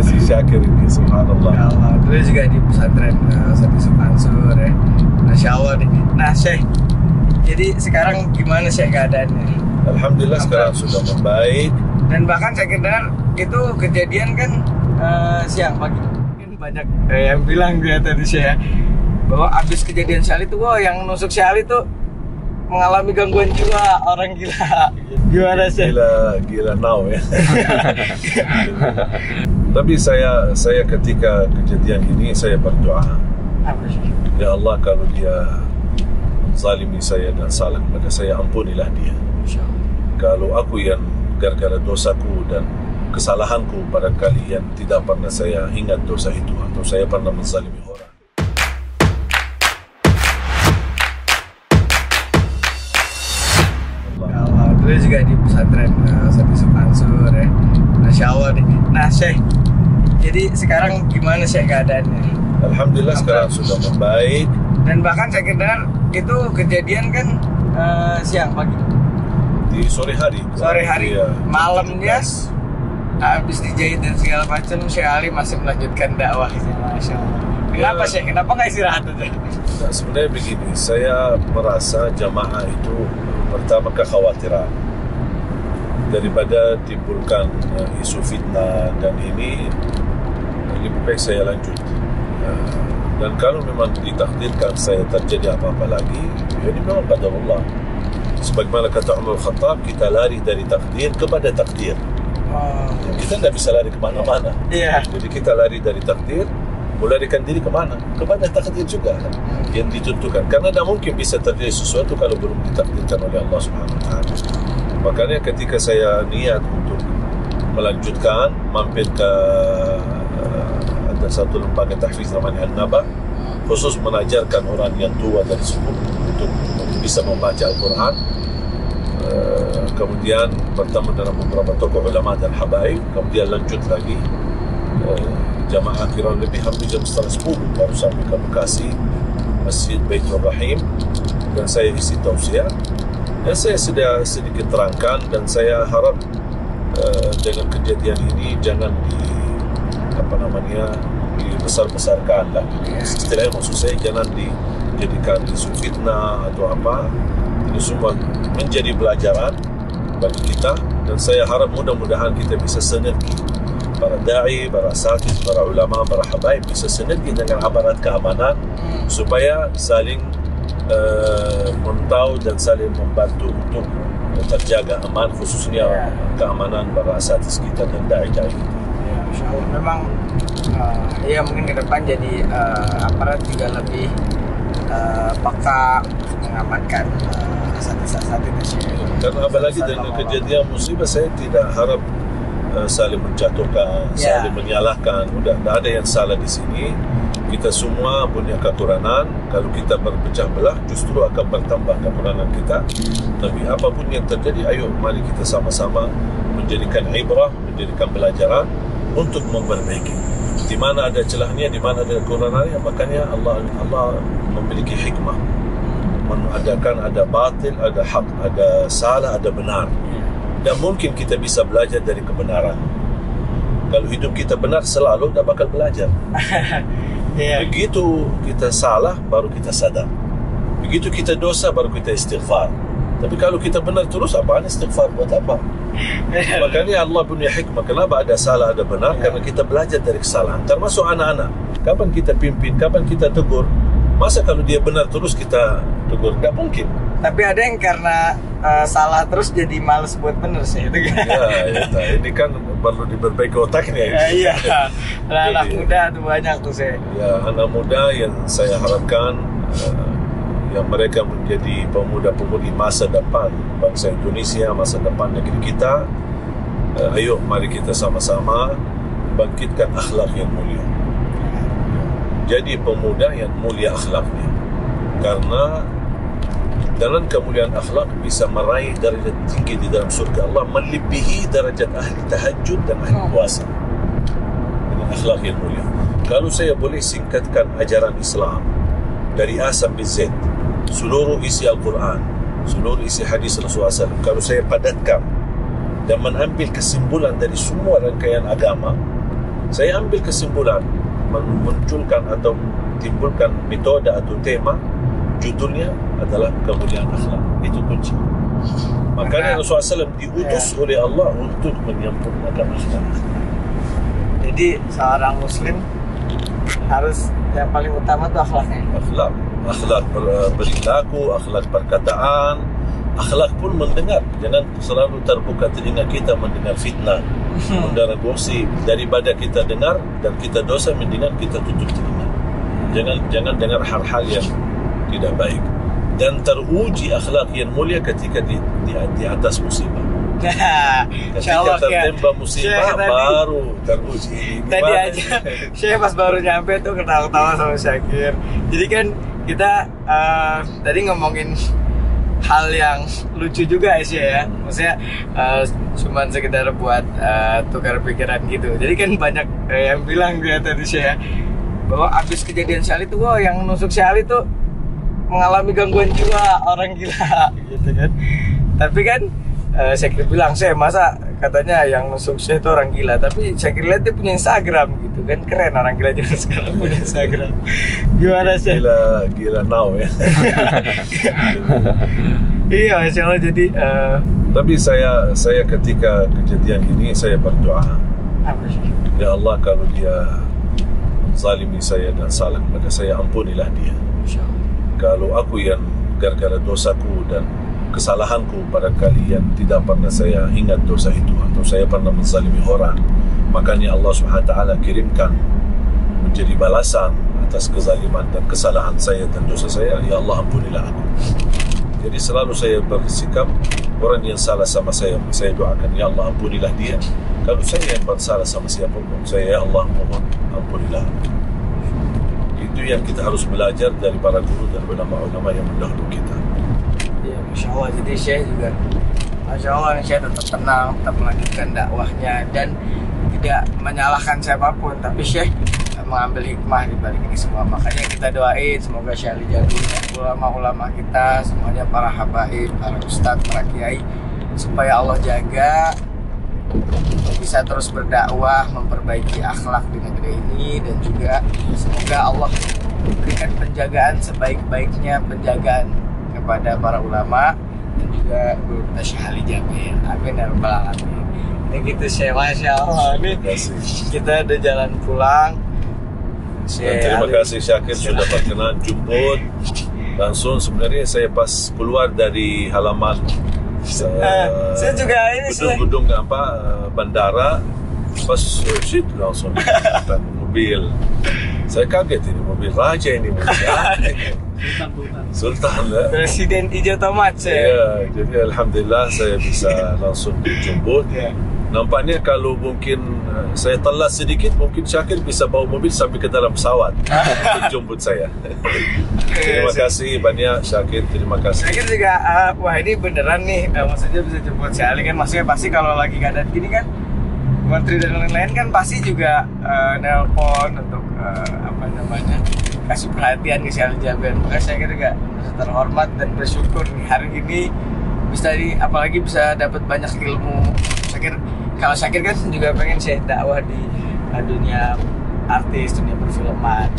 Si Syakir ini, subhanallah. Ya Allah, dulu juga di pesantren Sati Supansur ya. Masya Allah nih. Nah Syekh, jadi sekarang gimana Syekh keadaannya? Alhamdulillah sekarang sudah membaik. Dan bahkan saya dengar itu kejadian kan siang pagi. Banyak yang bilang dia tadi Syekh bahwa abis kejadian Syali itu, wah yang nusuk Syali itu mengalami gangguan jiwa, orang gila. Gimana sih? Gila now ya. Tapi saya ketika kejadian ini saya berdoa. Apa sih? Ya Allah, kalau dia zalimi saya dan salah kepada saya, ampunilah dia. Kalau aku yang gara-gara dosaku dan kesalahanku barangkali yang tidak pernah saya ingat dosa itu, atau saya pernah menzalimi orang. Dulu juga di pesantren Sati Supansur ya. Masya Allah nih. Nah Syekh, jadi sekarang gimana Syekh keadaannya? Alhamdulillah sekarang sudah membaik. Dan bahkan saya dengar itu kejadian kan siang pagi. Di sore hari. Sore hari. Ya, Malamnya habis dijahit dan segala macam, Syekh Ali masih melanjutkan dakwah. Masya Allah. Kenapa Syekh? Kenapa nggak istirahat aja? Nah, sebenarnya begini, saya merasa jamaah itu pertama kekhawatiran daripada timbulkan isu fitnah dan ini lebih baik saya lanjut. Dan kalau memang ditakdirkan saya terjadi apa-apa lagi, ini memang qadarullah. Sebagaimana kata Umar Khattab, kita lari dari takdir kepada takdir. Kita tidak bisa lari kemana-mana. Jadi kita lari dari takdir, melarikan diri kemana? Kepada takdir juga yang ditentukan. Karena tidak mungkin bisa terjadi sesuatu kalau belum ditakdirkan oleh Allah Subhanahu Wa Taala. Makanya ketika saya niat untuk melanjutkan, mampir ke ada satu lembaga tahfiz namanya An-Naba, khusus mengajarkan orang yang tua dari suku untuk bisa membaca Al-Quran. Kemudian bertemu dengan beberapa tokoh ulama dan habaib, kemudian lanjut lagi. Jamaah kira lebih hampir jam 9:30 baru sampai ke Bekasi, Masjid Baitur Rahim, dan saya isi tausiah. Dan saya sudah sedikit terangkan, dan saya harap dengan kejadian ini jangan dibesar-besarkan lah. Istilahnya maksud saya jangan dijadikan isu fitnah atau apa. Ini semua menjadi pelajaran bagi kita, dan saya harap mudah-mudahan kita bisa sinergi. Para da'i, para asatidz, para ulama, para habaib bisa sinergi dengan aparat keamanan supaya saling memantau dan saling membantu untuk terjaga aman, khususnya keamanan para asatidz kita dan da'i-da'i kita. Ya, Masya Allah. Memang ya mungkin ke depan jadi aparat juga lebih peka untuk mengamankan asatidz. Karena apalagi dengan kejadian musibah, saya tidak harap saling menjatuhkan, saling menyalahkan. Udah, tidak ada yang salah di sini. Kita semua punya kekurangan. Kalau kita berpecah belah, justru akan bertambah kekurangan kita. Tapi apapun yang terjadi, ayo mari kita sama-sama menjadikan ibrah, menjadikan pelajaran untuk memperbaiki. Di mana ada celahnya, di mana ada kekurangannya, makanya Allah memiliki hikmah. Mengadakan ada batil, ada hak, ada salah, ada benar. Dan mungkin kita bisa belajar dari kebenaran. Kalau hidup kita benar selalu, tak bakal belajar. Begitu kita salah, baru kita sadar. Begitu kita dosa, baru kita istighfar. Tapi kalau kita benar terus, apaan istighfar? Buat apa? Makanya Allah punya hikmah. Kenapa ada salah, ada benar? Karena kita belajar dari kesalahan. Termasuk anak-anak. Kapan kita pimpin, kapan kita tegur? Masa kalau dia benar terus kita tegur? Tak mungkin. Tapi ada yang karena salah terus jadi malas buat bener sih itu kan. Ini kan perlu diperbaiki otaknya. Iya. Anak muda tuh banyak tuh saya. Ya, anak muda yang saya harapkan yang mereka menjadi pemuda-pemudi masa depan bangsa Indonesia, masa depan negeri kita. Ayo mari kita sama-sama bangkitkan akhlak yang mulia. Jadi pemuda yang mulia akhlaknya. Karena dengan kemuliaan akhlak bisa meraih darjat tinggi di dalam surga Allah, melebihi darjat ahli tahajud dan ahli puasa dengan akhlak yang mulia. Kalau saya boleh singkatkan ajaran Islam dari A sampai Z, seluruh isi Al-Quran, seluruh isi hadis Rasulullah SAW, kalau saya padatkan dan mengambil kesimpulan dari semua rangkaian agama, Saya ambil kesimpulan, memunculkan atau timbulkan metode atau tema, judulnya adalah kemuliaan akhlak. Itu kunci. Makanya Rasulullah SAW diutus oleh Allah untuk menyempurnakan akhlak. Jadi seorang muslim harus yang paling utama itu akhlaknya. Akhlak perilaku, akhlak perkataan, akhlak pun mendengar. Jangan selalu terbuka telinga kita mendengar fitnah, mendengar gosip. Daripada kita dengar dan kita dosa, mendingan kita tutup telinga. Jangan dengar hal-hal yang tidak baik. Dan teruji akhlak yang mulia ketika di atas musibah. Ketika tertimpa musibah baru teruji. Tadi aja saya pas baru nyampe tuh ketawa-ketawa sama Syakir. Jadi kan kita tadi ngomongin hal yang lucu juga ya. Maksudnya cuman sekedar buat tukar pikiran gitu. Jadi kan banyak yang bilang tadi saya bahwa abis kejadian Syali tuh yang nusuk Syali tuh mengalami gangguan jiwa, orang gila gitu kan. Tapi kan Syakir bilang, saya masa katanya yang nusuk saya itu orang gila. Tapi Syakir lihat dia punya Instagram gitu kan. Keren orang gila juga sekarang punya Instagram. Gimana sih? Gila now ya. Iya, Masya Allah. Jadi tapi saya ketika kejadian ini saya berdoa, ya Allah, kalau dia zalimi saya dan salah kepada saya, ampunilah dia. Kalau aku yang gara-gara dosaku dan kesalahanku barangkali yang tidak pernah saya ingat dosa itu, atau saya pernah menzalimi orang, makanya Allah SWT kirimkan menjadi balasan atas kezaliman dan kesalahan saya dan dosa saya, ya Allah, ampunilah aku. Jadi selalu saya bersikap, orang yang salah sama saya doakan, ya Allah, ampunilah dia. Kalau saya yang bersalah sama siapapun, saya, ya Allah, mohon ampunilah. Itu yang kita harus belajar dari para guru dan ulama-ulama yang mendahulu kita. Ya, Masya Allah. Jadi Syekh juga, Masya Allah, Syekh tetap tenang, tetap melanjutkan dakwahnya dan tidak menyalahkan siapapun. Tapi Syekh mengambil hikmah di balik ini semua. Makanya kita doain semoga Syekh Ali Jabi, ulama-ulama kita, semuanya para habaib, para ustadz, para kiai, supaya Allah jaga bisa terus berdakwah, memperbaiki akhlak di negeri ini, dan juga semoga Allah berikan penjagaan sebaik-baiknya penjagaan kepada para ulama dan juga guru kita Syekh Ali Jabir. Amin ya rabbal alamin. Ini gitu Syekh, Masya Allah. Ini kita udah jalan pulang. Terima kasih Syakir sudah berkenan jemput. Langsung sebenarnya saya pas keluar dari halaman saya juga ini gedung bandara, pas shit langsung mobil. Saya kaget, ini mobil raja, ini mobil Sultan lah. Presiden hijau tomat saya. Ya, jadi alhamdulillah saya bisa langsung dijemput. Nampaknya kalau mungkin saya telat sedikit, mungkin Syakir bisa bawa mobil sampai ke dalam pesawat untuk jemput saya. Terima kasih banyak Syakir, terima kasih. Syakir juga, wah ini beneran nih, maksudnya bisa jemput Syekh Ali kan, maksudnya pasti kalau lagi keadaan gini kan, menteri dan lain-lain kan pasti juga nelpon untuk kasih perhatian ke Syekh Ali Jabir. Makanya Syakir juga terhormat dan bersyukur nih hari ini bisa apalagi bisa dapat banyak ilmu. Kalau Syakir kan juga pengen Syekh dakwah di dunia artis, dunia perfilman.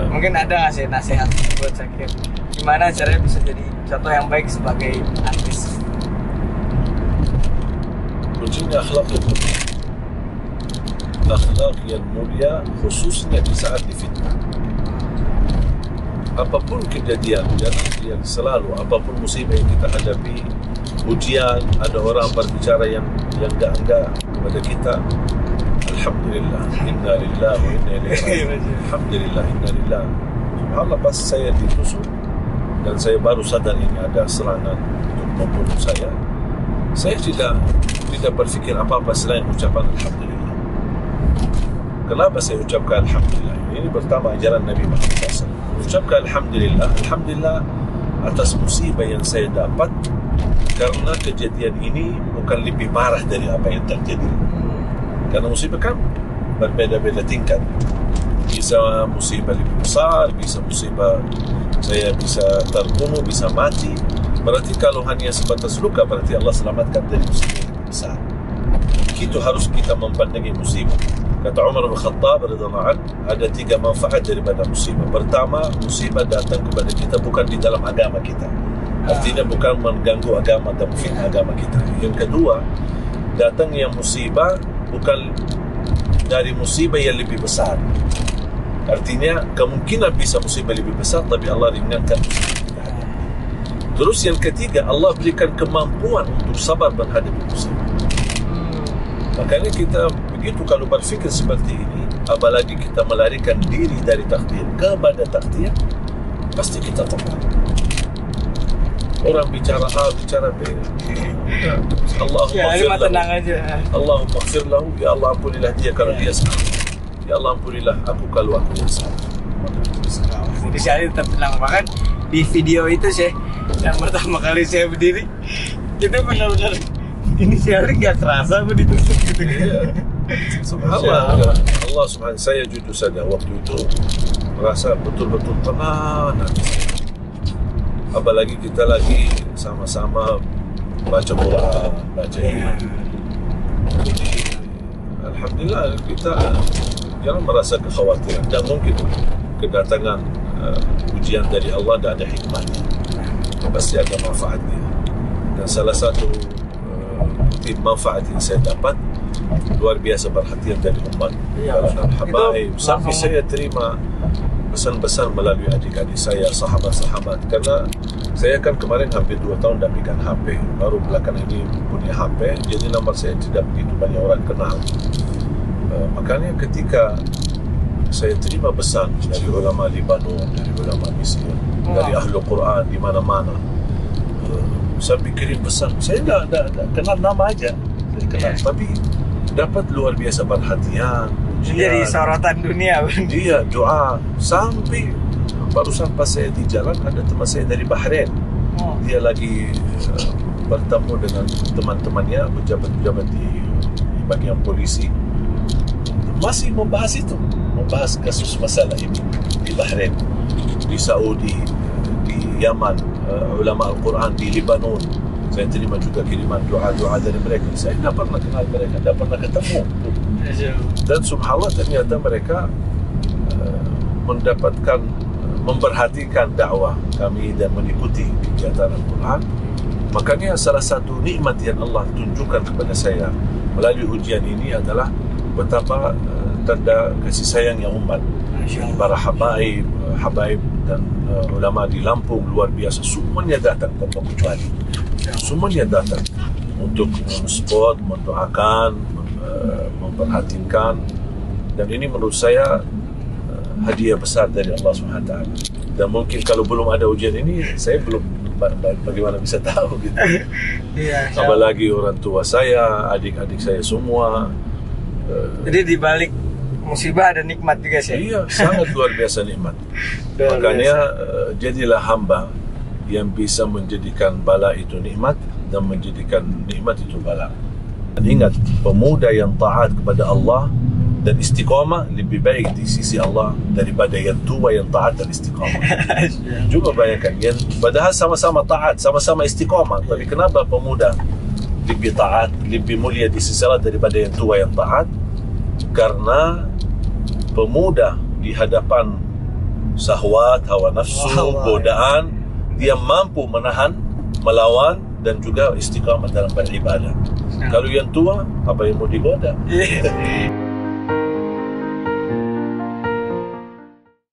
Mungkin ada nggak sih nasihat buat Syakir? Gimana caranya bisa jadi contoh yang baik sebagai artis? Kuncinya akhlak yang mulia. Akhlak yang mulia khususnya di saat difitnah. Apapun kejadian yang selalu, apapun musibah yang kita hadapi, ujian, ada orang berbicara yang enggak kepada kita, alhamdulillah, inna lillahi wa inna ilaihi raji'un. Alhamdulillah, inna lillahi. Subhanallah, pas saya ditusuk dan saya baru sadar ini ada serangan untuk membunuh saya tidak berfikir apa-apa selain ucapan alhamdulillah. Kenapa saya ucapkan alhamdulillah? Ini pertama ajaran Nabi Muhammad SAW. Ucapkan alhamdulillah atas musibah yang saya dapat, karena kejadian ini bukan lebih parah dari apa yang terjadi. Karena musibah kan berbeda-beda tingkat. Bisa musibah lebih besar, bisa musibah saya bisa terbunuh, bisa mati. Berarti kalau hanya sebatas luka, berarti Allah selamatkan dari musibah yang lebih besar. Itu harus kita mempandangi musibah. Kata Umar bin Khattab radhiyallahu anhu, ada 3 manfaat daripada musibah. Pertama, musibah datang kepada kita bukan di dalam agama kita. Artinya bukan mengganggu agama atau fitnah agama kita. Yang kedua, datangnya musibah bukan dari musibah yang lebih besar. Artinya kemungkinan bisa musibah lebih besar, tapi Allah ringankan musibah kita. Terus yang ketiga, Allah berikan kemampuan untuk sabar menghadapi musibah. Makanya kita begitu kalau berfikir seperti ini, apalagi kita melarikan diri dari takdir kepada takdir, pasti kita tenang. Orang bicara A, bicara B, Allahumma tenang aja. Allahumma ighfir lahu, ya Allah ampunilah dia kalau dia salah. Ya Allah ampunilah aku kalau aku yang salah. Jadi saya tetap tenang. Bahkan di video itu sih, yang pertama kali saya berdiri, kita benar-benar ini siaran gak terasa aku ditusuk gitu. Iya. Subhanallah. Allah subhanahu, saya jujur saja waktu itu merasa betul-betul tenang. Apalagi kita lagi sama-sama baca Quran, baca Quran. Jadi alhamdulillah kita jangan merasa kekhawatiran. Dan mungkin kedatangan ujian dari Allah dan ada hikmahnya, pasti ada manfaatnya. Dan salah satu manfaat yang saya dapat luar biasa perhatian dari umat dan habaib. Sampai saya terima pesan-pesan melalui adik-adik saya, sahabat-sahabat, karena saya kan kemarin hampir 2 tahun tak pegang HP, baru belakangan ini punya HP, jadi nomor saya tidak begitu banyak orang kenal. Makanya ketika saya terima pesan dari ulama Libanon, dari ulama Mesir, dari Ahlul Quran di mana-mana, saya pikirin pesan, saya dah kenal nama aja, saya kenal, tapi dapat luar biasa perhatian, jadi sorotan dunia. Dia doa sampai barusan pas saya di jalan ada teman saya dari Bahrain. Dia lagi bertemu dengan teman-temannya pejabat-pejabat di bagian polisi, masih membahas itu, membahas kasus masalah ini di Bahrain, di Saudi, di Yaman, ulama Al-Quran di Libanon. Saya terima juga kiriman doa-doa dari mereka. Saya tidak pernah kenal mereka, tidak pernah ketemu. Dan subhanallah ternyata mereka mendapatkan, memperhatikan dakwah kami dan mengikuti kegiatan Al-Quran. Makanya salah satu nikmat yang Allah tunjukkan kepada saya melalui ujian ini adalah betapa tanda kasih sayangnya umat. Para habaib dan ulama di Lampung luar biasa, semuanya datang tanpa kecuali. Semuanya datang untuk mensupport, mendoakan, memperhatikan, dan ini menurut saya hadiah besar dari Allah SWT. Dan mungkin kalau belum ada ujian ini, saya belum bagaimana bisa tahu gitu. Apalagi orang tua saya, adik-adik saya semua. Jadi di balik musibah ada nikmat juga sih. Iya, sangat luar biasa nikmat. Makanya jadilah hamba yang bisa menjadikan bala itu nikmat dan menjadikan nikmat itu bala. Dan ingat, pemuda yang taat kepada Allah dan istiqamah lebih baik di sisi Allah daripada yang tua yang taat dan istiqamah. Juga bayangkan, yang padahal sama-sama taat, sama-sama istiqamah, tapi kenapa pemuda lebih taat, lebih mulia di sisi Allah daripada yang tua yang taat? Karena pemuda di hadapan syahwat, hawa nafsu, godaan, dia mampu menahan, melawan, dan juga istiqamah dalam beribadah. Kalau yang tua, apa yang mau digoda?